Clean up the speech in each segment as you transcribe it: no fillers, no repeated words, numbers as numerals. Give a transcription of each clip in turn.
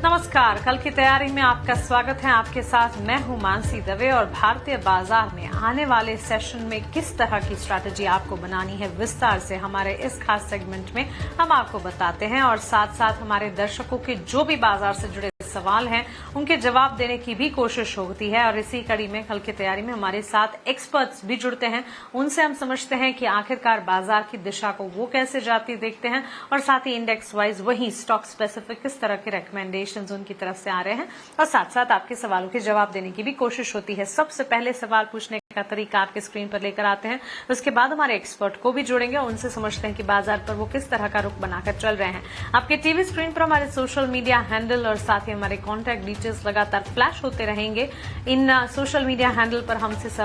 नमस्कार, कल की तैयारी में आपका स्वागत है। आपके साथ मैं हूं मानसी दवे और भारतीय बाजार में आने वाले सेशन में किस तरह की स्ट्रैटेजी आपको बनानी है विस्तार से हमारे इस खास सेगमेंट में हम आपको बताते हैं और साथ साथ हमारे दर्शकों के जो भी बाजार से जुड़े सवाल हैं उनके जवाब देने की भी कोशिश होती है। और इसी कड़ी में कल की तैयारी में हमारे साथ एक्सपर्ट्स भी जुड़ते हैं, उनसे हम समझते हैं कि आखिरकार बाजार की दिशा को वो कैसे जाती देखते हैं और साथ ही इंडेक्स वाइज वही स्टॉक स्पेसिफिक किस तरह के रिकमेंडेशंस उनकी तरफ से आ रहे हैं और साथ साथ आपके सवालों के जवाब देने की भी कोशिश होती है। सबसे पहले सवाल पूछने का तरीका आपके स्क्रीन पर लेकर आते हैं, उसके बाद हमारे एक्सपर्ट को भी जोड़ेंगे, उनसे समझते हैं कि बाजार पर वो किस तरह का रुख बनाकर चल रहे हैं। आपके टीवी स्क्रीन पर हमारे सोशल मीडिया हैंडल और साथ ही हमारे कॉन्टैक्ट डिटेल्स लगातार फ्लैश होते रहेंगे। इन सोशल मीडिया हैंडल पर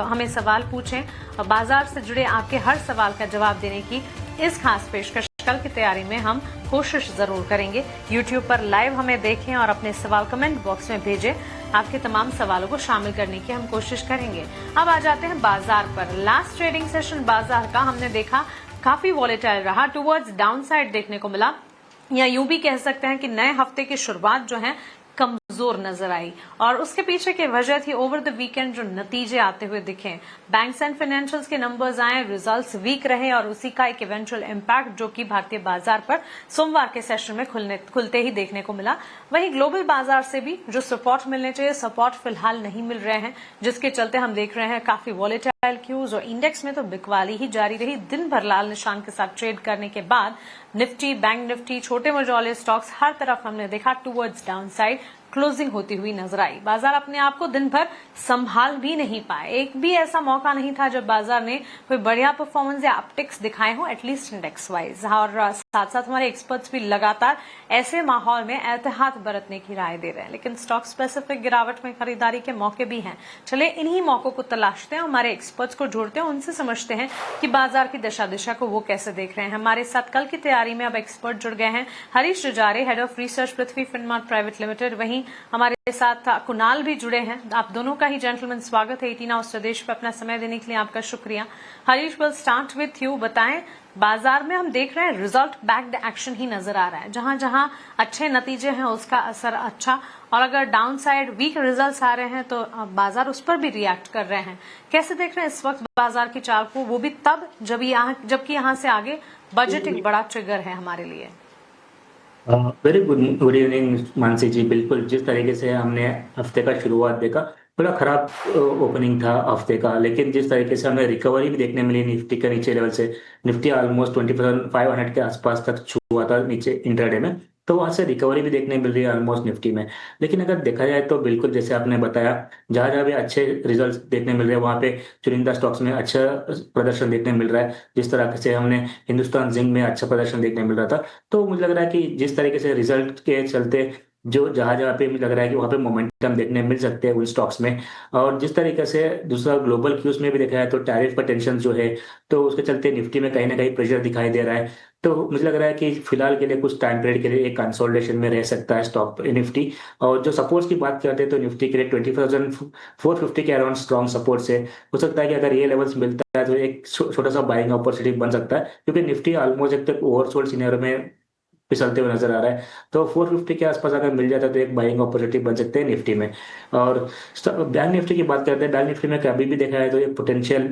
हमें सवाल पूछें और बाजार से जुड़े आपके हर सवाल का जवाब देने की इस खास पेशकश कल की तैयारी में हम कोशिश जरूर करेंगे। YouTube पर लाइव हमें देखें और अपने सवाल कमेंट बॉक्स में भेजें। आपके तमाम सवालों को शामिल करने की हम कोशिश करेंगे। अब आ जाते हैं बाजार पर। लास्ट ट्रेडिंग सेशन बाजार का हमने देखा काफी वॉलेटाइल रहा, टुवर्ड्स डाउनसाइड देखने को मिला, या यूं भी कह सकते हैं कि नए हफ्ते की शुरुआत जो है कमजोर नजर आई और उसके पीछे की वजह थी ओवर द वीकेंड जो नतीजे आते हुए दिखे। बैंक्स एंड फाइनेंशियल्स के नंबर्स आए, रिजल्ट्स वीक रहे और उसी का एक इवेंचुअल इम्पैक्ट जो कि भारतीय बाजार पर सोमवार के सेशन में खुलते ही देखने को मिला। वहीं ग्लोबल बाजार से भी जो सपोर्ट मिलने चाहिए सपोर्ट फिलहाल नहीं मिल रहे हैं, जिसके चलते हम देख रहे हैं काफी वॉलेटाइल क्यूज और इंडेक्स में तो बिकवाली ही जारी रही। दिन भर लाल निशान के साथ ट्रेड करने के बाद निफ्टी, बैंक निफ्टी, छोटे मझौले स्टॉक्स हर तरफ हमने देखा टुवर्ड्स डाउनसाइड क्लोजिंग होती हुई नजर आई। बाजार अपने आप को दिन भर संभाल भी नहीं पाए। एक भी ऐसा मौका नहीं था जब बाजार ने कोई बढ़िया परफॉर्मेंस या अपटिक्स दिखाए हो, एटलीस्ट इंडेक्स वाइज। और साथ साथ हमारे एक्सपर्ट्स भी लगातार ऐसे माहौल में एहतियात बरतने की राय दे रहे हैं, लेकिन स्टॉक स्पेसिफिक गिरावट में खरीदारी के मौके भी हैं। चले इन्हीं मौकों को तलाशते हैं, हमारे एक्सपर्ट्स को जोड़ते हैं, उनसे समझते हैं कि बाजार की दिशा को वो कैसे देख रहे हैं। हमारे साथ कल की तैयारी में अब एक्सपर्ट जुड़ गए हैं। Harish Jujare, head of research, Prithvi Finmart private limited, वहीं हमारे साथ कुणाल भी जुड़े हैं। आप दोनों का ही जेंटलमैन स्वागत है 18 आवर्स प्रदेश पे अपना समय देने के लिए आपका शुक्रिया। Harish, will start with you. बताएं, बाजार में हम देख रहे हैं रिजल्ट बैक्ड एक्शन ही नजर आ रहा है। जहां जहां अच्छे नतीजे हैं उसका असर अच्छा, और अगर डाउन साइड वीक रिजल्ट्स आ रहे हैं तो बाजार उस पर भी रिएक्ट कर रहे हैं। कैसे देख रहे हैं इस वक्त बाजार की चाल को, वो भी तब जबकि यहाँ से आगे बजट एक बड़ा ट्रिगर है हमारे लिए। वेरी गुड इवनिंग मानसी जी। बिल्कुल जिस तरीके से हमने हफ्ते का शुरुआत देखा, थोड़ा खराब ओपनिंग था हफ्ते का, लेकिन जिस तरीके से हमें रिकवरी भी देखने मिली निफ्टी के नीचे लेवल से, निफ्टी ऑलमोस्ट 20,500 के आसपास तक छुआ था नीचे इंट्राडे में, तो वहां से रिकवरी भी देखने मिल रही है ऑलमोस्ट निफ्टी में। लेकिन अगर देखा जाए तो बिल्कुल जैसे आपने बताया, जहां जहां भी अच्छे रिजल्ट्स देखने मिल रहे हैं वहां पे चुनिंदा स्टॉक्स में अच्छा प्रदर्शन देखने मिल रहा है। जिस तरह से हमने हिंदुस्तान जिंक में अच्छा प्रदर्शन देखने मिल रहा था, तो मुझे लग रहा है कि जिस तरीके से रिजल्ट के चलते जो जहां जहां पे मुझे लग रहा है कि वहां पे मोमेंटम देखने मिल सकते हैं उन स्टॉक्स में। और जिस तरीके से दूसरा ग्लोबल क्यूज में भी देखा है तो टैरिफ का टेंशन जो है, तो उसके चलते निफ्टी में कहीं ना कहीं प्रेशर दिखाई दे रहा है। तो मुझे लग रहा है कि फिलहाल के लिए कुछ टाइम पीरियड के लिए एक कंसोलिडेशन में रह सकता है स्टॉक निफ्टी। और जो सपोर्ट्स की बात करते हैं तो निफ्टी के लिए 20,450 के अराउंड स्ट्रॉन्ग सपोर्ट से हो सकता है कि अगर ये लेवल्स मिलता है तो एक छोटा सा बाइंग अपॉर्चुनिटी बन सकता है, क्योंकि निफ्टी ऑलमोस्ट एक तक ओवरसोल्ड सिनेरियो में फिसलते हुए नजर आ रहा है। तो 450 के आसपास अगर मिल जाता है तो एक बाइंग अपॉर्चुनिटी बन सकते हैं निफ्टी में। और बैंक निफ्टी की बात करते हैं, बैंक निफ्टी में कभी भी देखा है तो एक पोटेंशियल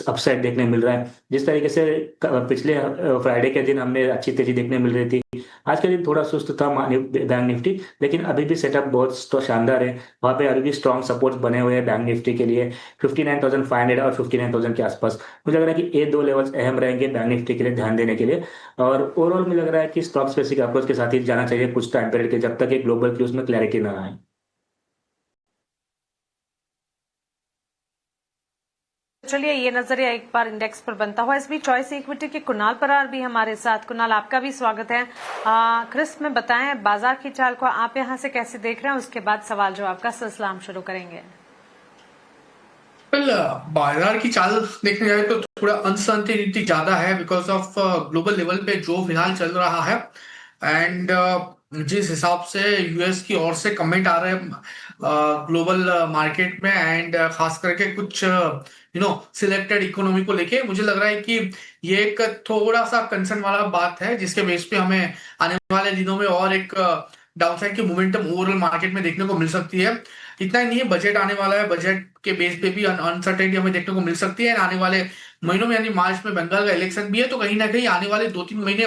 अपसाइड देखने मिल रहा है। जिस तरीके से पिछले फ्राइडे के दिन हमने अच्छी तेजी देखने मिल रही थी, आज के दिन थोड़ा सुस्त था बैंक निफ्टी, लेकिन अभी भी सेटअप बहुत शानदार है। वहां पे अभी भी स्ट्रॉन्ग सपोर्ट बने हुए हैं बैंक निफ्टी के लिए 59,500 और 59,000 के आसपास। मुझे लग रहा है कि ये दो लेवल्स अहम रहेंगे बैंक निफ्टी के लिए ध्यान देने के लिए। और ओवरऑल मुझे लग रहा है कि स्टॉक स्पेसिफिक अप्रोच के साथ ही जाना चाहिए कुछ टाइम पीरियड के, जब तक एक ग्लोबल क्यूज में क्लैरिटी ना आए। चलिए ये नजरिया एक बार इंडेक्स पर बनता हुआ। इस बीच चॉइस इक्विटी के कुणाल परार भी हमारे साथ। कुणाल, आपका भी स्वागत है। क्रिस्प में बताएं बाजार की चाल को आप यहां से कैसे देख रहे हैं, उसके बाद सवाल जवाब का सिलसिला हम शुरू करेंगे। बाजार की चाल देखने जाए तो थोड़ा अनसर्टेनिटी ज्यादा है बिकॉज ऑफ ग्लोबल लेवल पे जो फिलहाल चल रहा है। एंड जिस हिसाब से यूएस की ओर से कमेंट आ रहे हैं ग्लोबल मार्केट में, एंड खास करके कुछ सिलेक्टेड इकोनॉमी को लेके, मुझे लग रहा है कि ये एक थोड़ा सा कंसर्न वाला बात है जिसके बेस पे हमें आने वाले दिनों में और एक डाउनसाइड की मोमेंटम ओवरऑल मार्केट में देखने को मिल सकती है। इतना ही नहीं है, बजट आने वाला है, बजट के बेस पे भी अनसर्टेनिटी हमें देखने को मिल सकती है। आने वाले महीनों में यानी मार्च में बंगाल का इलेक्शन भी है, तो कहीं ना कहीं आने वाले 2-3 महीने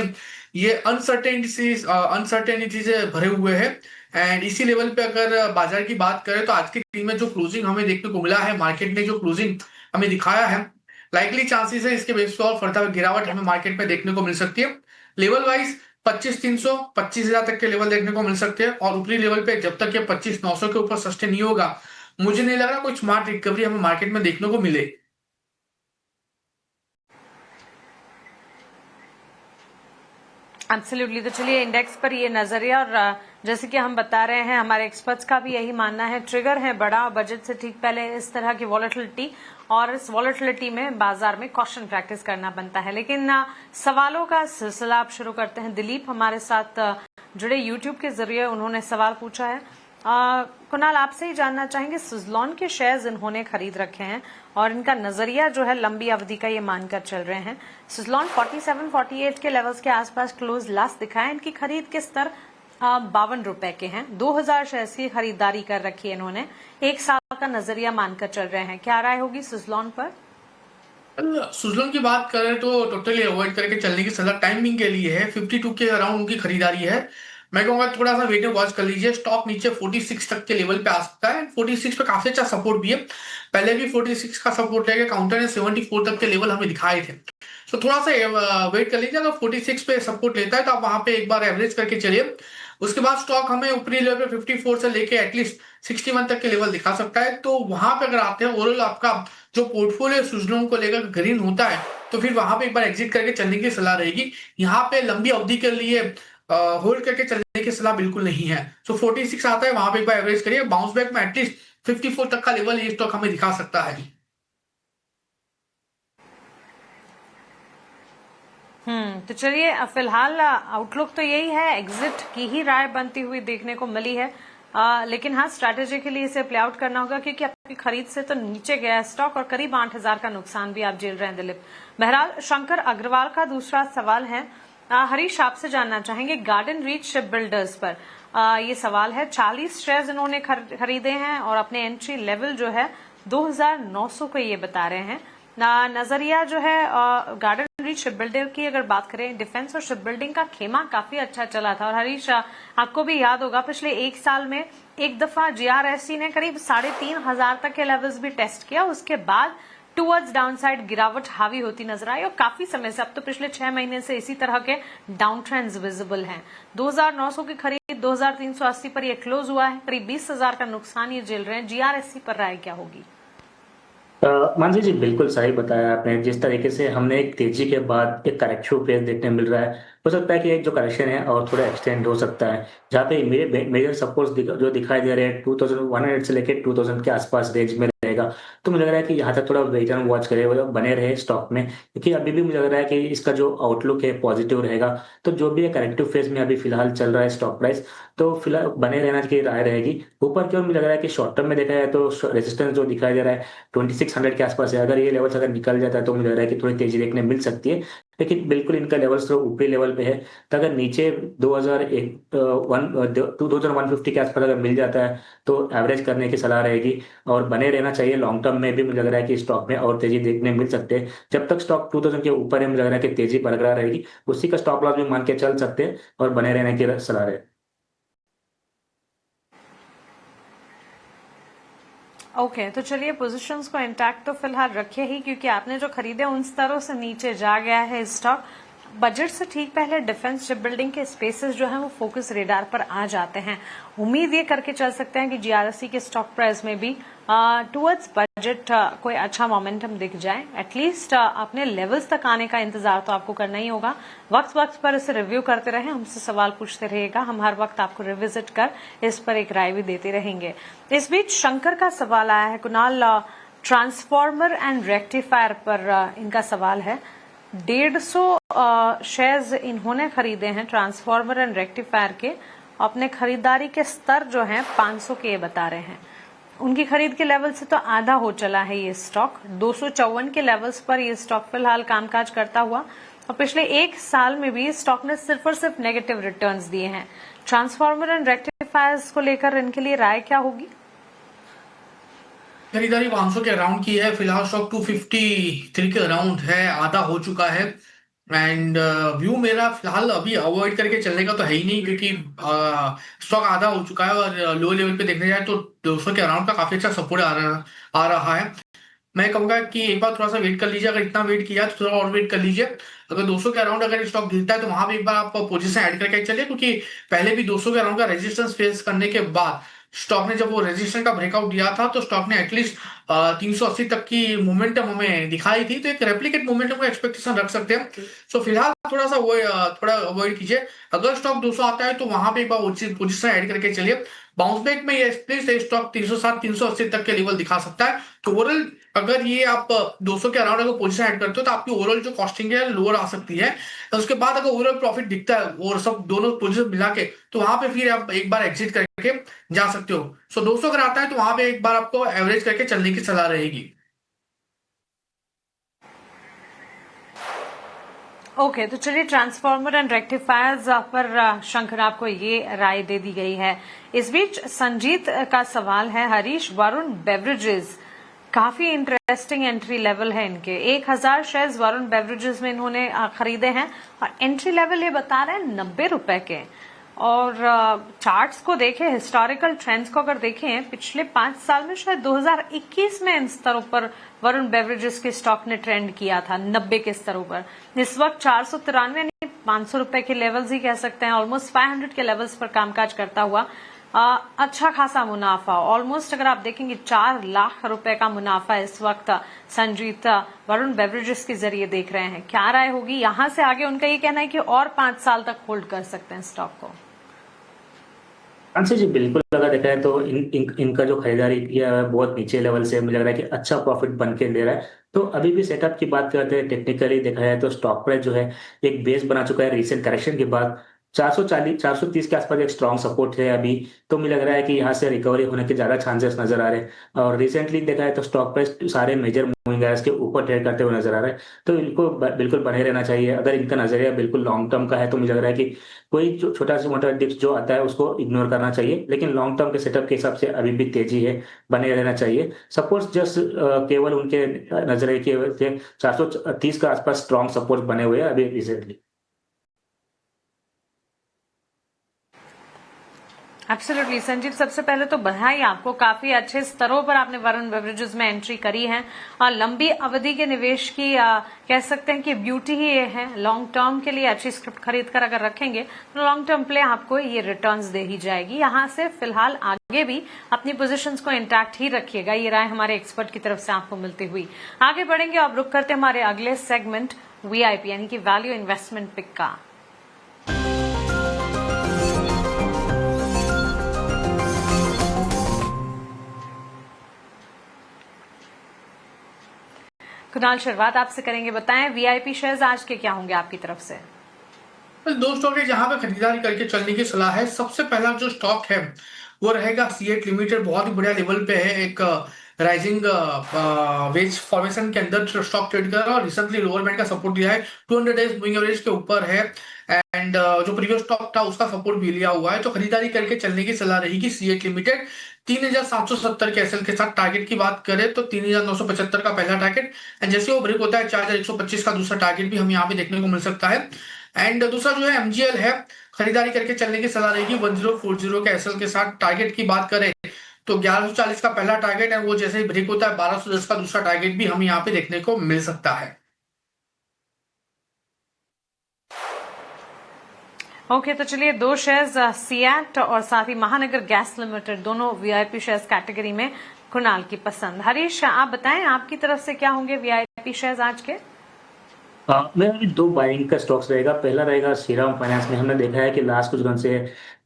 ये अनसर्टेनिटी से भरे हुए हैं। एंड इसी लेवल पे अगर बाजार की बात करें तो आज के दिन में जो क्लोजिंग हमें देखने को मिला है, मार्केट ने जो क्लोजिंग हमें दिखाया है, लाइकली चांसेस है इसके बेस पे और फर्दर गिरावट हमें मार्केट में देखने को मिल सकती है। लेवल वाइज 25,300 25,000 तक के लेवल देखने को मिल सकते हैं, और ऊपरी लेवल पे जब तक ये 25,900 के ऊपर सस्टेन नहीं होगा, मुझे नहीं लग रहा कोई स्मार्ट रिकवरी हमें मार्केट में देखने को मिले। एब्सोल्युटली। तो चलिए इंडेक्स पर ये नजरिया, और जैसे कि हम बता रहे हैं हमारे एक्सपर्ट्स का भी यही मानना है, ट्रिगर है बड़ा, बजट से ठीक पहले इस तरह की वॉलेटिलिटी, और इस वॉलेटिलिटी में बाजार में कॉशन प्रैक्टिस करना बनता है। लेकिन सवालों का सिलसिला आप शुरू करते हैं। दिलीप हमारे साथ जुड़े यूट्यूब के जरिए, उन्होंने सवाल पूछा है। कुणाल, आपसे ही जानना चाहेंगे, सुज़लॉन के शेयर्स इन्होंने खरीद रखे हैं और इनका नजरिया जो है लंबी अवधि का ये मानकर चल रहे हैं। सुज़लॉन 47-48 के लेवल्स के आसपास क्लोज लास्ट दिखाए। इनकी खरीद के स्तर 52 रुपए के हैं। 2000 शेयर्स की खरीदारी कर रखी है इन्होंने, 1 साल का नजरिया मानकर चल रहे हैं। क्या राय होगी सुज़लॉन पर? सुज़लॉन की बात करें तो टोटली अवॉइड करके चलने की सलाह टाइमिंग के लिए है। 52 के अराउंड उनकी खरीदारी है। मैं कहूंगा थोड़ा सा वेट एंड वॉच कर लीजिए। स्टॉक नीचे 46 तक के लेवल पे आ सकता है। 46 पे काफी अच्छा सपोर्ट भी है। पहले भी 46 का सपोर्ट लेके काउंटर ने 74 तक के लेवल हमें दिखाए थे। तो थोड़ा सा वेट कर लीजिए। अगर 46 पे सपोर्ट लेता है तो आप वहां पे एक बार एवरेज करके चलिए। उसके बाद स्टॉक हमें ऊपरी लेवल पे 54 से लेके एटलीस्ट 61 तक के लेवल दिखा सकता है। तो वहां पे अगर आते हैं, ओवरऑल आपका जो पोर्टफोलियो सुज़लॉन को लेकर ग्रीन होता है, तो फिर वहां पे एक बार एग्जिट करके चलने की सलाह रहेगी। यहाँ पे लंबी अवधि के लिए होल्ड करके चलने की सलाह बिल्कुल नहीं है। सो 46 आता है, वहां पे एक बार एवरेज करिए। बाउंस बैक में एटलीस्ट 54 तक का लेवल ये स्टॉक हमें दिखा सकता है। तो चलिए, फिलहाल आउटलुक तो यही है, एग्जिट की ही राय बनती हुई देखने को मिली है। लेकिन हाँ, स्ट्रैटेजी के लिए इसे प्ले आउट करना होगा, क्योंकि आपकी खरीद से तो नीचे गया है स्टॉक और करीब 8,000 का नुकसान भी आप झेल रहे हैं दिलीप। बहरहाल, शंकर अग्रवाल का दूसरा सवाल है। हरीश, आपसे जानना चाहेंगे गार्डन रीच शिप बिल्डर्स पर। ये सवाल है, 40 शेयर्स इन्होंने खरीदे हैं और अपने एंट्री लेवल जो है 2,900 को ये बता रहे हैं। नजरिया जो है गार्डन रीच शिप बिल्डर की अगर बात करें, डिफेंस और शिप बिल्डिंग का खेमा काफी अच्छा चला था। और हरीश, आपको भी याद होगा पिछले 1 साल में एक दफा जीआरएससी ने करीब 3,500 तक के लेवल्स भी टेस्ट किया। उसके बाद टूवर्ड्स डाउनसाइड गिरावट हावी होती नजर आई और काफी समय से, अब तो पिछले 6 महीने से इसी तरह के डाउन ट्रेंड्स विजिबल हैं। 2,900 की खरीद 2,380 पर यह क्लोज हुआ है। करीब 20,000 का नुकसान ये झेल रहे हैं। जीआरएससी पर राय क्या होगी? मानसी जी, बिल्कुल सही बताया आपने। जिस तरीके से हमने एक तेजी के बाद एक करेक्शन फेज देखने मिल रहा है, हो सकता है कि एक जो करेक्शन है और थोड़ा एक्सटेंड हो सकता है, जहाँ पे मेजर सपोर्ट जो दिखाई दे रहे हैं 2,100 से लेकर 2,000 के आसपास रेंज में रहेगा। तो मुझे लग रहा है कि यहाँ तक थोड़ा वेट एंड वॉच करे, वो बने रहे स्टॉक में, क्योंकि अभी भी मुझे लग रहा है कि इसका जो आउटलुक है पॉजिटिव रहेगा। तो जो भी है करेक्टिव फेज में अभी फिलहाल चल रहा है स्टॉक प्राइस, तो फिलहाल बने रहना की राय रहेगी। ऊपर की ओर मुझे लग रहा है कि शॉर्ट टर्म में देखा जाए तो रेजिस्टेंस जो दिखाई दे रहा है 2600 के आसपास है। अगर ये लेवल्स अगर निकल जाता है तो मुझे लग रहा है कि थोड़ी तेजी देखने मिल सकती है। लेकिन बिल्कुल इनका लेवल्स तो ऊपरी लेवल पे है। तो अगर नीचे 2,150 के आसपास अगर मिल जाता है तो एवरेज करने की सलाह रहेगी और बने रहना चाहिए। लॉन्ग टर्म में भी मुझे लग रहा है कि स्टॉक में और तेजी देखने मिल सकते हैं। जब तक स्टॉक 2,000 के ऊपर है, मुझे लग रहा है कि तेजी बरकरार रहेगी। उसी का स्टॉप लॉस भी मान के चल सकते हैं और बने रहने की सलाह रहे। ओके, तो चलिए पोजीशंस को इंटैक्ट तो फिलहाल रखिए ही, क्योंकि आपने जो खरीदे उन स्तरों से नीचे जा गया है स्टॉक। बजट से ठीक पहले डिफेंस शिप बिल्डिंग के स्पेसेस जो हैं वो फोकस रेडार पर आ जाते हैं। उम्मीद ये करके चल सकते हैं कि जीआरएससी के स्टॉक प्राइस में भी टुवर्ड्स बजट कोई अच्छा मोमेंटम दिख जाए। एटलीस्ट अपने लेवल्स तक आने का इंतजार तो आपको करना ही होगा। वक्त वक्त पर इसे रिव्यू करते रहें, हमसे सवाल पूछते रहिएगा। हम हर वक्त आपको रिविजिट कर इस पर एक राय भी देते रहेंगे। इस बीच शंकर का सवाल आया है। कुणाल, ट्रांसफॉर्मर एंड रेक्टिफायर पर इनका सवाल है। 150 शेयर्स इन्होंने खरीदे हैं ट्रांसफॉर्मर एंड रेक्टिफायर के। अपने खरीदारी के स्तर जो हैं 500 के बता रहे हैं। उनकी खरीद के लेवल से तो आधा हो चला है ये स्टॉक। 254 के लेवल्स पर ये स्टॉक फिलहाल कामकाज करता हुआ और पिछले एक साल में भी स्टॉक ने सिर्फ और सिर्फ नेगेटिव रिटर्न्स दिए हैं। ट्रांसफार्मर एंड रेक्टिफायर्स को लेकर इनके लिए राय क्या होगी? खरीदारी 500 के अराउंड की है। फिलहाल स्टॉक 253 के अराउंड है, आधा हो चुका है। एंड व्यू मेरा फिलहाल अभी अवॉइड करके चलने का तो है ही नहीं, क्योंकि स्टॉक आधा हो चुका है और लो लेवल पे देखने जाए तो 200 के अराउंड का काफी अच्छा सपोर्ट आ रहा है। मैं कहूंगा कि एक बार थोड़ा सा वेट कर लीजिए। अगर इतना वेट किया तो थोड़ा और वेट कर लीजिए। अगर 200 के अराउंड अगर स्टॉक गिरता है तो वहां भी एक बार आप पोजीशन ऐड करके चलिए, क्योंकि पहले भी 200 के अराउंड का रेजिस्टेंस फेस करने के बाद स्टॉक ने जब वो रेजिस्टेंस का ब्रेकआउट दिया था तो स्टॉक ने एटलीस्ट 380 तक की मोमेंटम हमें दिखाई थी। तो एक रेप्लिकेट मोमेंटम का एक्सपेक्टेशन रख सकते हैं। सो फिलहाल थोड़ा सा वो थोड़ा अवॉइड कीजिए। अगर स्टॉक 200 आता है तो वहां पे एक बार पोजीशन ऐड करके चलिए। बाउंस बैक में ये प्लीज स्टॉक 360 380 तक के लेवल दिखा सकता है। तो ओवरऑल अगर ये आप 200 के अराउंड अगर पोजीशन ऐड करते हो तो आपकी ओवरऑल जो कॉस्टिंग है लोअर आ सकती है। तो उसके बाद अगर ओवरऑल प्रॉफिट दिखता है और सब दोनों पोजीशन मिला के, तो वहां पे फिर आप एक बार एग्जिट करके जा सकते हो। सो 200 अगर आता है तो वहां पे एक बार आपको एवरेज करके चलने की सलाह रहेगी। ओके, तो चलिए ट्रांसफार्मर एंड रेक्टिफायर्स पर शंकर आपको ये राय दे दी गई है। इस बीच संजीत का सवाल है, हरीश, वरुण बेवरेजेस काफी इंटरेस्टिंग एंट्री लेवल है इनके। 1000 शेयर्स वरुण बेवरेजेस में इन्होंने खरीदे हैं और एंट्री लेवल ये बता रहे हैं 90 रुपए के। और चार्ट्स को देखें, हिस्टोरिकल ट्रेंड्स को अगर देखें, पिछले 5 साल में शायद 2021 में इन स्तरों पर वरुण बेवरेजेस के स्टॉक ने ट्रेंड किया था 90 के स्तरों पर। इस वक्त 493 यानी 500 रुपए के लेवल्स ही कह सकते हैं, ऑलमोस्ट 500 के लेवल्स पर कामकाज करता हुआ अच्छा खासा मुनाफा, ऑलमोस्ट अगर आप देखेंगे 4 लाख रुपए का मुनाफा इस वक्त संजीत वरुण बेवरेजेस के जरिए देख रहे हैं। क्या राय होगी यहां से आगे? उनका ये कहना है कि और 5 साल तक होल्ड कर सकते हैं स्टॉक को। जी बिल्कुल, अगर देखा है तो इनका जो खरीदारी किया है बहुत नीचे लेवल से, मुझे लग रहा है कि अच्छा प्रॉफिट बन के दे रहा है। तो अभी भी सेटअप की बात करते हैं, टेक्निकली देखा है तो स्टॉक प्राइस जो है एक बेस बना चुका है रिसेंट करेक्शन के बाद। 440 430 के आसपास एक स्ट्रॉन्ग सपोर्ट है अभी। तो मुझे लग रहा है कि यहाँ से रिकवरी होने के ज्यादा चांसेस नजर आ रहे हैं। और रिसेंटली देखा है तो स्टॉक प्राइस सारे मेजर मूविंग एवरेज के ऊपर ट्रेड करते हुए नजर आ रहा है। तो इनको बिल्कुल बने रहना चाहिए। अगर इनका नजरिया बिल्कुल लॉन्ग टर्म का है तो मुझे लग रहा है कि कोई जो छोटा से मोटा डिप्स जो आता है उसको इग्नोर करना चाहिए, लेकिन लॉन्ग टर्म के सेटअप के हिसाब से अभी भी तेजी है, बने रहना चाहिए। सपोर्ट जस्ट केवल उनके नजरिए की वजह से 430 के आसपास स्ट्रॉन्ग सपोर्ट बने हुए हैं अभी रिसेंटली। एब्सोल्युटली संजीव, सबसे पहले तो बधाई आपको, काफी अच्छे स्तरों पर आपने वरुण बेवरेजेस में एंट्री करी है। और लंबी अवधि के निवेश की कह सकते हैं कि ब्यूटी ही ये है। लॉन्ग टर्म के लिए अच्छी स्क्रिप्ट खरीद कर अगर रखेंगे तो लॉन्ग टर्म प्ले आपको ये रिटर्न्स दे ही जाएगी। यहां से फिलहाल आगे भी अपनी पोजीशंस को इंटैक्ट ही रखिएगा, ये राय हमारे एक्सपर्ट की तरफ से आपको मिलती हुई। आगे बढ़ेंगे, अब रुक करते हमारे अगले सेगमेंट वीआईपी यानी कि वैल्यू इन्वेस्टमेंट पिक का। कुणाल, शुरुआत आपसे करेंगे, बताएं वीआईपी शेयर्स आज के क्या होंगे आपकी तरफ से? दो स्टॉक है जहां पे खरीदारी करके चलने की सलाह है। सबसे पहला जो स्टॉक है वो रहेगा सीएट लिमिटेड। बहुत ही बढ़िया लेवल पे है, एक राइजिंग वेज फॉर्मेशन के अंदर स्टॉक ट्रेड कर रहा है और रिसेंटली लोअर बैंड का सपोर्ट दिया है, 200 डेज मूविंग एवरेज के ऊपर है। एंड जो प्रीवियस स्टॉक था उसका सपोर्ट भी लिया हुआ है। तो खरीदारी करके चलने की सलाह रहेगी सीएट लिमिटेड। 3770 के एसएल के साथ टारगेट की बात करें तो 3975 का पहला टारगेट, एंड जैसे वो ब्रेक होता है 4125 का दूसरा टारगेट भी हमें यहाँ पे देखने को मिल सकता है। एंड दूसरा जो है एमजीएल है, खरीदारी करके चलने की सलाह रहेगी 1040 के एसएल के साथ। टारगेट की बात करें तो 1140 का पहला टारगेट है, वो जैसे ही ब्रेक होता है 1210 का दूसरा टारगेट भी हमें यहाँ पे देखने को मिल सकता है। ओके, तो चलिए दो शेयर्स सीएट और साथ ही महानगर गैस लिमिटेड, दोनों वीआईपी शेयर्स कैटेगरी में कुणाल की पसंद। हरीश, आप बताएं आपकी तरफ से क्या होंगे वीआईपी शेयर्स आज के? मेरा अभी 2 बाइंग का स्टॉक्स रहेगा। पहला रहेगा श्रीराम फाइनेंस में। हमने देखा है कि लास्ट कुछ दिन से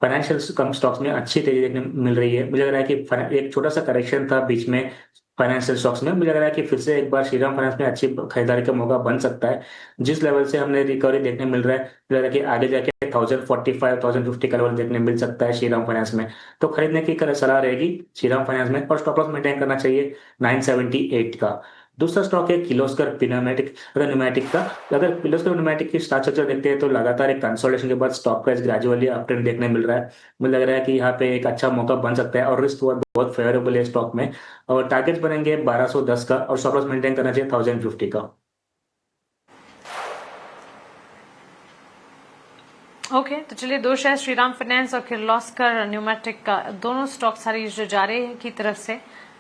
फाइनेंशियल कम स्टॉक्स में अच्छी तेजी देखने मिल रही है। मुझे लग रहा है कि एक छोटा सा करेक्शन था बीच में फाइनेंशियल स्टॉक्स में, मुझे लग रहा है कि फिर से एक बार श्रीराम फाइनेंस में अच्छी खरीदारी का मौका बन सकता है। जिस लेवल से हमने रिकवरी देखने मिल रहा है, मुझे लग रहा है कि आगे जाके 1045 1050 का लेवल देखने मिल सकता है श्रीराम फाइनेंस में। तो खरीदने की सलाह रहेगी श्रीराम फाइनेंस में, और स्टॉप लॉस मेंटेन करना चाहिए 978 का। दूसरा स्टॉक है किर्लोस्कर न्यूमैटिक का। अगर किर्लोस्कर न्यूमैटिक की स्टॉक स्ट्रक्चर देखते हैं तो लगातार एक कंसोलिडेशन के बाद स्टॉक प्राइस ग्रेजुअली अपट्रेंड देखने मिल रहा है। मुझे लग रहा है कि यहाँ पे एक अच्छा मौका बन सकता है और रिस्क बहुत फेवरेबल है स्टॉक में। और टारगेट बनेंगे 1210 का और स्टॉप लॉस मेंटेन करना चाहिए 1050 का। ओके तो चलिए दो शेयर श्रीराम फाइनेंस और किर्लोस्कर न्यूमैटिक का दोनों स्टॉक हरीश जो जा रहे हैं की तरफ से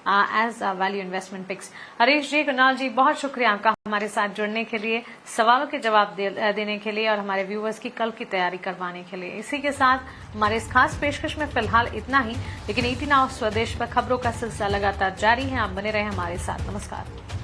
edge value investment picks. Harish ji, Kunal ji, बहुत शुक्रिया आपका हमारे साथ जुड़ने के लिए, सवालों के जवाब देने के लिए और हमारे व्यूअर्स की कल की तैयारी करवाने के लिए। इसी के साथ हमारे इस खास पेशकश में फिलहाल इतना ही, लेकिन 18 स्वदेश पर खबरों का सिलसिला लगातार जारी है। आप बने रहे हमारे साथ। नमस्कार।